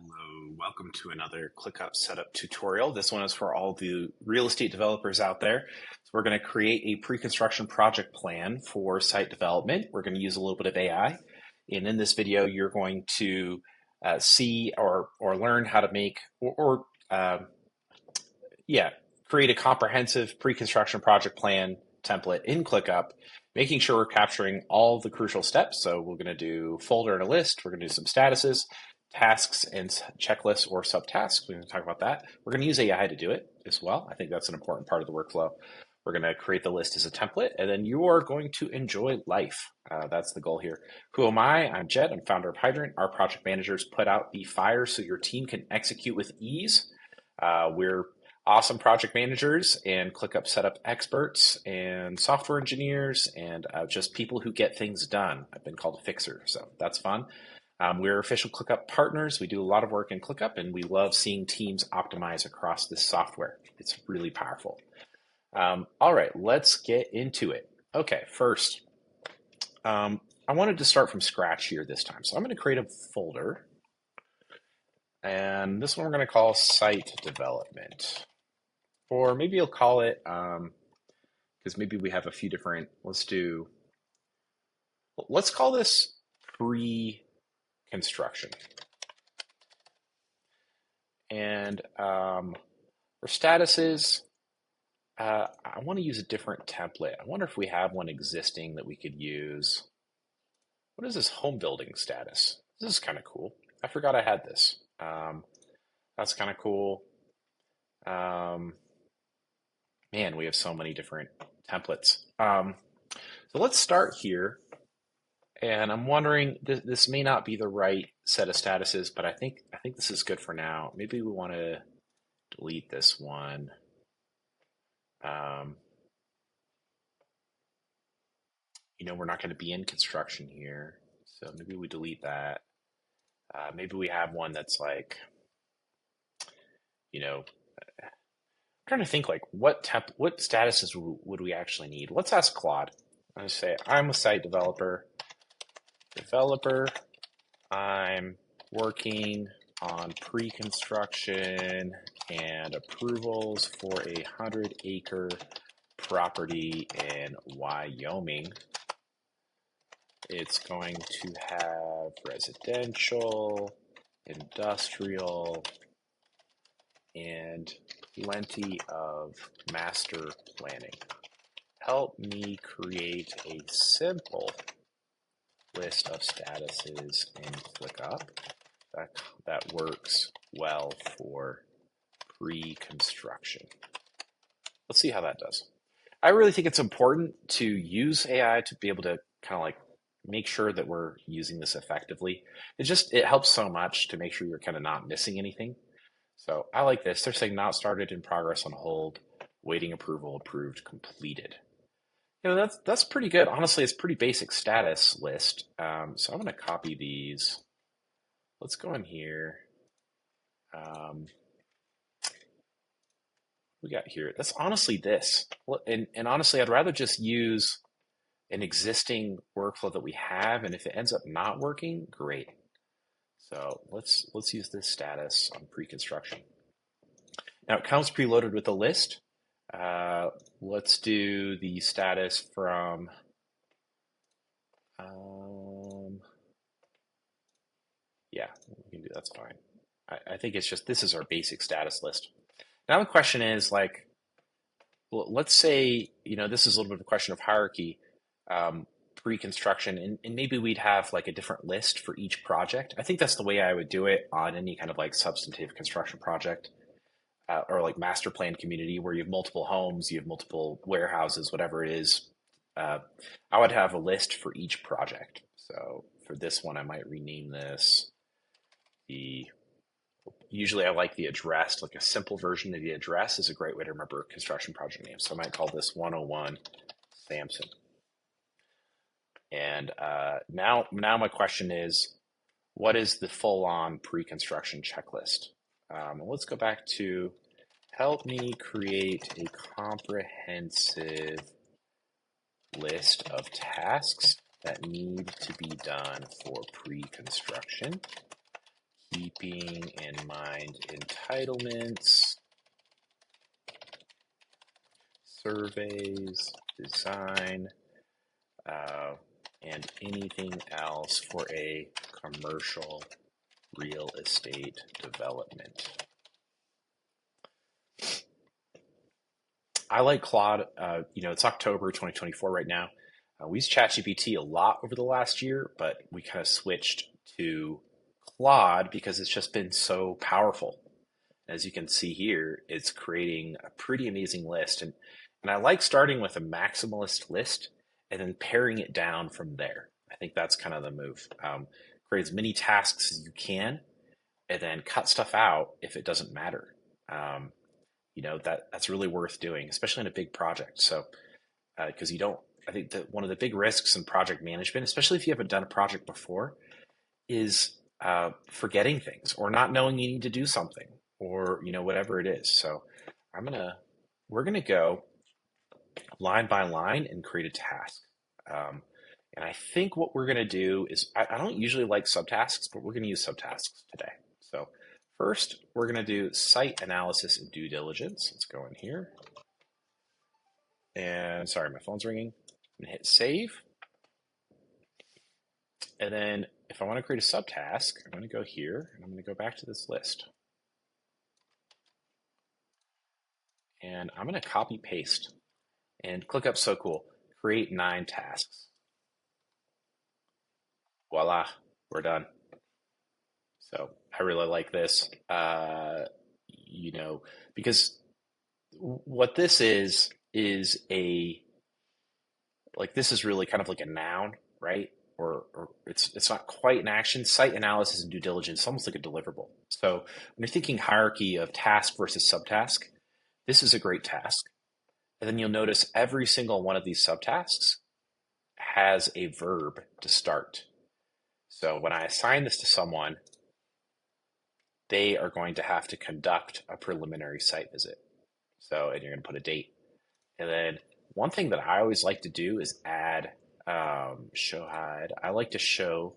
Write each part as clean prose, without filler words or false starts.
Hello, welcome to another ClickUp setup tutorial. This one is for all the real estate developers out there. So we're going to create a pre-construction project plan for site development. We're going to use a little bit of AI. And in this video, you're going to see or learn how to make create a comprehensive pre-construction project plan template in ClickUp, making sure we're capturing all the crucial steps. So we're going to do folder and a list. We're going to do some statuses, tasks and checklists or subtasks. We're going to talk about that. We're going to use AI to do it as well. I think that's an important part of the workflow. We're going to create the list as a template, and then you are going to enjoy life. That's the goal here. Who am I? I'm Jed. I'm founder of Hydrant. Our project managers put out the fire so your team can execute with ease. We're awesome project managers and ClickUp setup experts and software engineers and just people who get things done. I've been called a fixer, so that's fun. We're official ClickUp partners. We do a lot of work in ClickUp, and we love seeing teams optimize across this software. It's really powerful. All right, let's get into it. Okay, first, I wanted to start from scratch here this time. So I'm going to create a folder, and this one we're going to call site development. Or maybe you'll call it, because maybe we have a few different, let's call this pre-construction. And for statuses, I want to use a different template. I wonder if we have one existing that we could use. What is this home building status? This is kind of cool. I forgot I had this. That's kind of cool. Man, we have so many different templates. So let's start here. And I'm wondering, this may not be the right set of statuses, but I think this is good for now. Maybe we want to delete this one. We're not going to be in construction here, so maybe we delete that. Maybe we have one that's like, I'm trying to think like what statuses would we actually need? Let's ask Claude. I say, I'm a site developer. I'm working on pre-construction and approvals for a 100-acre property in Wyoming. It's going to have residential, industrial, and plenty of master planning. Help me create a simple list of statuses in ClickUp that works well for pre-construction. Let's see how that does. I really think it's important to use AI to be able to kind of like make sure that we're using this effectively. It helps so much to make sure you're kind of not missing anything. So I like this. They're saying not started, in progress, on hold, waiting approval, approved, completed. That's pretty good. Honestly, it's pretty basic status list. So I'm going to copy these. Let's go in here. We got here. That's honestly this. And honestly, I'd rather just use an existing workflow that we have, and if it ends up not working, great. So let's use this status on pre-construction. Now it comes preloaded with a list. Let's do the status from yeah, we can do that's fine. I think it's just this is our basic status list. Now the question is like, well, let's say this is a little bit of a question of hierarchy. Pre-construction, and maybe we'd have like a different list for each project. I think that's the way I would do it on any kind of like substantive construction project or like master plan community where you have multiple homes, you have multiple warehouses, whatever it is. I would have a list for each project. So for this one, I might rename this usually I like the address, like a simple version of the address is a great way to remember construction project names. So I might call this 101 Samson. And now my question is, what is the full-on pre-construction checklist? Let's go back to help me create a comprehensive list of tasks that need to be done for pre-construction. keeping in mind entitlements, surveys, design, and anything else for a commercial real estate development. I like Claude. It's October 2024 right now. We use ChatGPT a lot over the last year, but we kind of switched to Claude because it's just been so powerful. As you can see here, it's creating a pretty amazing list. And I like starting with a maximalist list and then paring it down from there. I think that's kind of the move. Create as many tasks as you can and then cut stuff out if it doesn't matter. That's really worth doing, especially in a big project. So, because I think that one of the big risks in project management, especially if you haven't done a project before, is forgetting things or not knowing you need to do something or whatever it is. So we're gonna go line by line and create a task. And I think what we're gonna do is I don't usually like subtasks, but we're gonna use subtasks today. So first, we're gonna do site analysis and due diligence. Let's go in here. And sorry, my phone's ringing. I'm gonna hit save. And then if I want to create a subtask, I'm going to go here and I'm going to go back to this list. And I'm going to copy paste. And ClickUp's so cool. Create 9 tasks. Voila, we're done. So I really like this, because what this is this is really kind of like a noun, right? Or it's not quite an action. Site analysis and due diligence, almost like a deliverable. So when you're thinking hierarchy of task versus subtask, this is a great task. And then you'll notice every single one of these subtasks has a verb to start. So when I assign this to someone, they are going to have to conduct a preliminary site visit. So, and you're going to put a date. And then one thing that I always like to do is add show hide. I like to show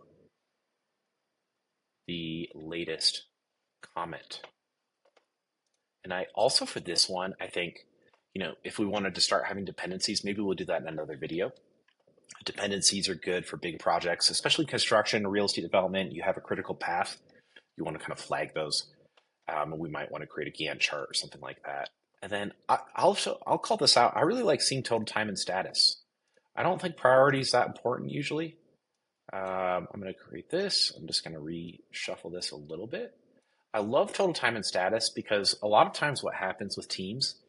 the latest comment. And I also, for this one, I think, if we wanted to start having dependencies, maybe we'll do that in another video. Dependencies are good for big projects, especially construction or real estate development. You have a critical path. You want to kind of flag those. And we might want to create a Gantt chart or something like that. And then I'll call this out. I really like seeing total time and status. I don't think priority is that important usually. I'm going to create this. I'm just going to reshuffle this a little bit. I love total time and status because a lot of times what happens with teams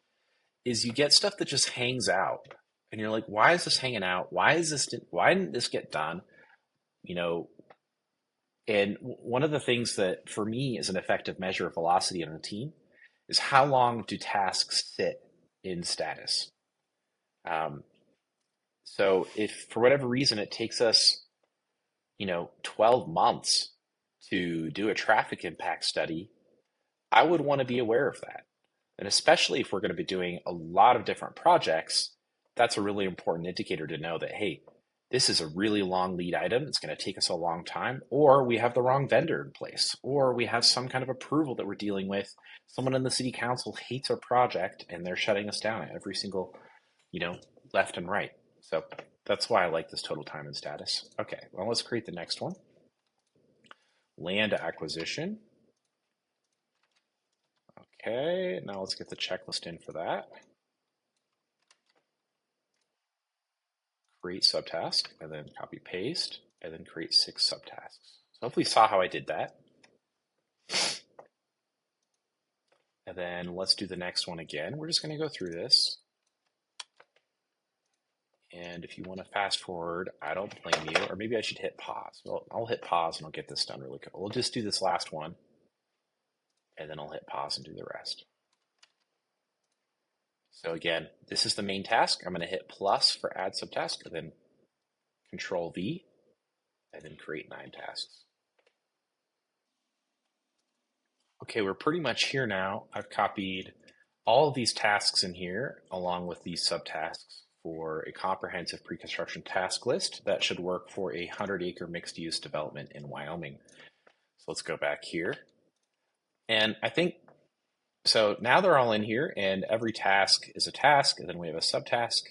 is you get stuff that just hangs out. And you're like, why is this hanging out? Why didn't this get done? And one of the things that for me is an effective measure of velocity on a team is how long do tasks sit in status. So if for whatever reason it takes us, 12 months to do a traffic impact study, I would want to be aware of that. And especially if we're going to be doing a lot of different projects, that's a really important indicator to know that, hey, this is a really long lead item. It's going to take us a long time, or we have the wrong vendor in place, or we have some kind of approval that we're dealing with. Someone in the city council hates our project and they're shutting us down at every single, left and right. So that's why I like this total time and status. Okay, well, let's create the next one. Land acquisition. Okay, now let's get the checklist in for that. Create subtask, and then copy paste, and then create 6 subtasks. So hopefully you saw how I did that. And then let's do the next one again. We're just going to go through this. And if you want to fast forward, I don't blame you. Or maybe I should hit pause. Well, I'll hit pause and I'll get this done really quick. We'll just do this last one. And then I'll hit pause and do the rest. So again, this is the main task. I'm going to hit plus for add subtask, and then Control V, and then create 9 tasks. Okay, we're pretty much here now. I've copied all of these tasks in here along with these subtasks for a comprehensive pre-construction task list that should work for a 100-acre mixed-use development in Wyoming. let's go back here. And I think, so now they're all in here and every task is a task and then we have a subtask.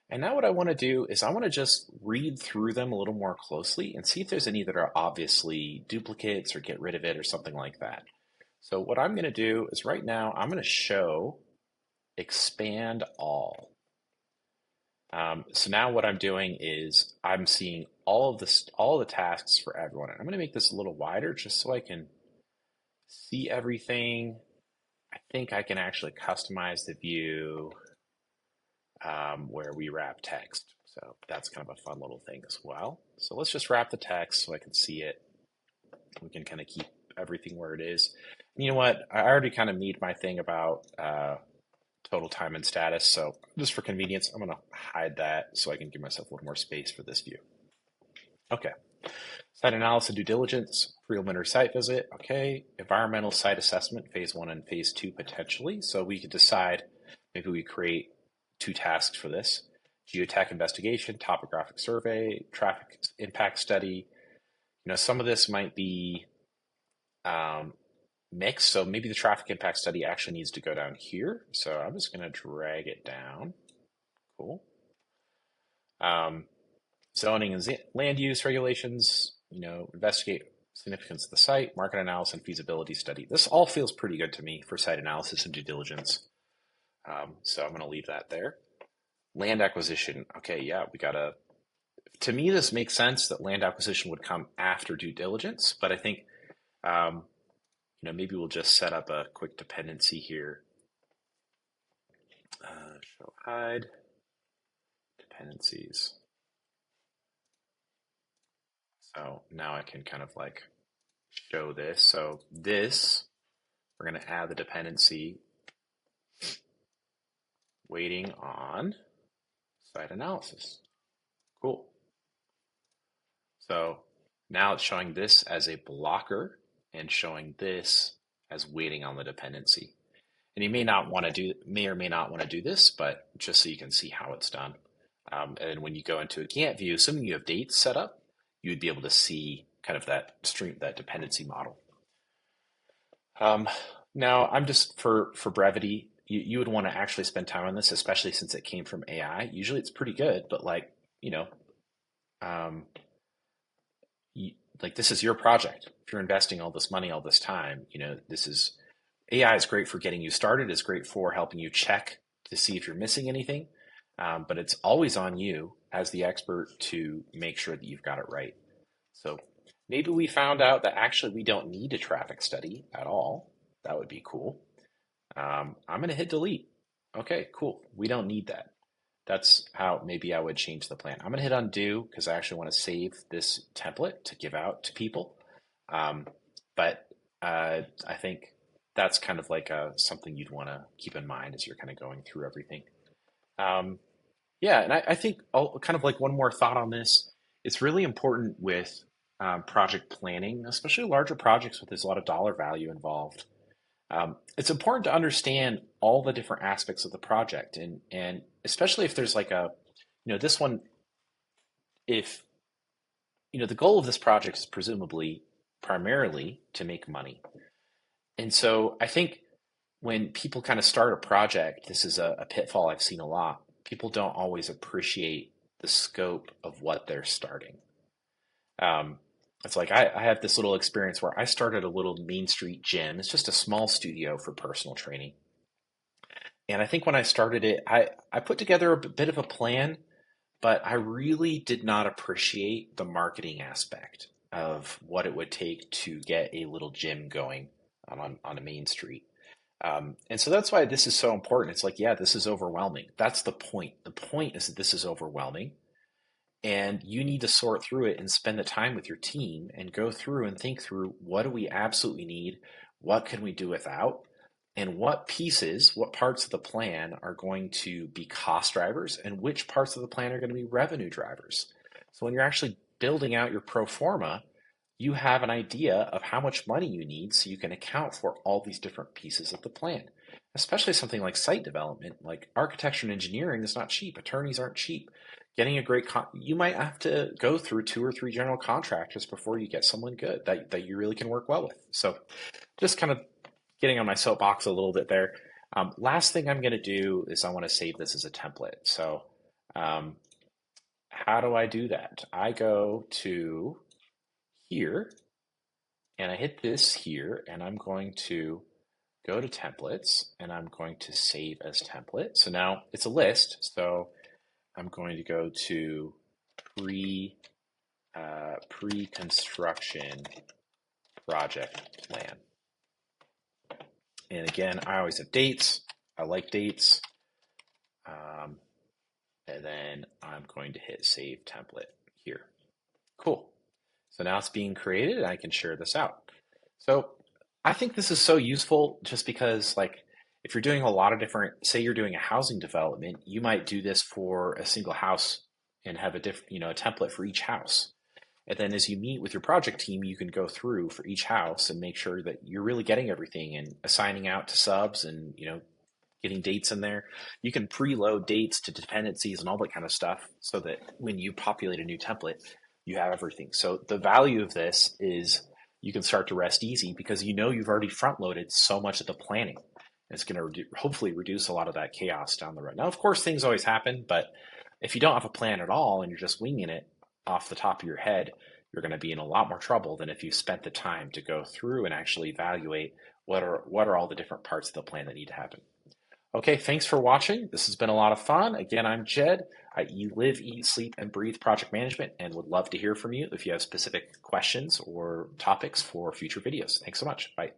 And now what I want to do is I want to just read through them a little more closely and see if there's any that are obviously duplicates or get rid of it or something like that. So what I'm going to do is right now I'm going to show expand all. So now what I'm doing is I'm seeing all of the tasks for everyone. And I'm going to make this a little wider just so I can see everything. I think I can actually customize the view where we wrap text. So that's kind of a fun little thing as well. So let's just wrap the text so I can see it. We can kind of keep everything where it is. And you know what? I already kind of made my thing about total time and status. So just for convenience, I'm going to hide that so I can give myself a little more space for this view. Okay. Site analysis, due diligence, preliminary site visit. Okay. Environmental site assessment, phase 1 and phase 2 potentially. So we could decide, maybe we create 2 tasks for this. Geotech investigation, topographic survey, traffic impact study. You know, some of this might be mixed. So maybe the traffic impact study actually needs to go down here. So I'm just going to drag it down. Cool. Zoning and land use regulations, you know, investigate significance of the site, market analysis and feasibility study. This all feels pretty good to me for site analysis and due diligence. So I'm going to leave that there. Land acquisition. Okay, yeah, to me, this makes sense that land acquisition would come after due diligence, but I think, you know, maybe we'll just set up a quick dependency here. Show hide dependencies. So now I can kind of like show this. So this, we're going to add the dependency waiting on site analysis. Cool. So now it's showing this as a blocker and showing this as waiting on the dependency. And you may or may not want to do this, but just so you can see how it's done. And when you go into a Gantt view, assuming you have dates set up, you would be able to see kind of that dependency model. Now, I'm just for brevity, you would want to actually spend time on this, especially since it came from AI. Usually it's pretty good, but like, you know, like this is your project. If you're investing all this money, all this time, you know, AI is great for getting you started. It's great for helping you check to see if you're missing anything. But it's always on you as the expert to make sure that you've got it right. So maybe we found out that actually we don't need a traffic study at all. That would be cool. I'm going to hit delete. Okay, cool. We don't need that. That's how maybe I would change the plan. I'm going to hit undo because I actually want to save this template to give out to people. But I think that's kind of like something you'd want to keep in mind as you're kind of going through everything. Yeah, and I think kind of like one more thought on this. It's really important with project planning, especially larger projects with there's a lot of dollar value involved. It's important to understand all the different aspects of the project, and especially if there's like this one, if the goal of this project is presumably primarily to make money, and so I think when people kind of start a project, this is a pitfall I've seen a lot. People don't always appreciate the scope of what they're starting. It's like I have this little experience where I started a little Main Street gym. It's just a small studio for personal training. And I think when I started it, I put together a bit of a plan, but I really did not appreciate the marketing aspect of what it would take to get a little gym going on a main street. And so that's why this is so important. It's like, yeah, this is overwhelming. That's the point. The point is that this is overwhelming. And you need to sort through it and spend the time with your team and go through and think through what do we absolutely need? What can we do without? And what parts of the plan are going to be cost drivers and which parts of the plan are going to be revenue drivers? So when you're actually building out your pro forma, you have an idea of how much money you need so you can account for all these different pieces of the plan. Especially something like site development, like architecture and engineering is not cheap. Attorneys aren't cheap. getting a great you might have to go through 2 or 3 general contractors before you get someone good that you really can work well with. So just kind of getting on my soapbox a little bit there. Last thing I'm going to do is I want to save this as a template. So um, how do I do that? I go to here and I hit this here, and I'm going to go to templates and I'm going to save as template. So now it's a list. So I'm going to go to pre-construction project plan. And again, I always have dates. I like dates. And then I'm going to hit save template here. Cool. So now it's being created and I can share this out. So I think this is so useful just because, like, if you're doing a lot of different, say you're doing a housing development, you might do this for a single house and have a different, a template for each house. And then as you meet with your project team, you can go through for each house and make sure that you're really getting everything and assigning out to subs and, getting dates in there. You can preload dates to dependencies and all that kind of stuff so that when you populate a new template, you have everything. So the value of this is you can start to rest easy because you've already front loaded so much of the planning. It's going to hopefully reduce a lot of that chaos down the road. Now, of course, things always happen, but if you don't have a plan at all and you're just winging it off the top of your head, you're going to be in a lot more trouble than if you spent the time to go through and actually evaluate what are all the different parts of the plan that need to happen. Okay, thanks for watching. This has been a lot of fun. Again, I'm Jed. I live, eat, sleep, and breathe project management and would love to hear from you if you have specific questions or topics for future videos. Thanks so much. Bye.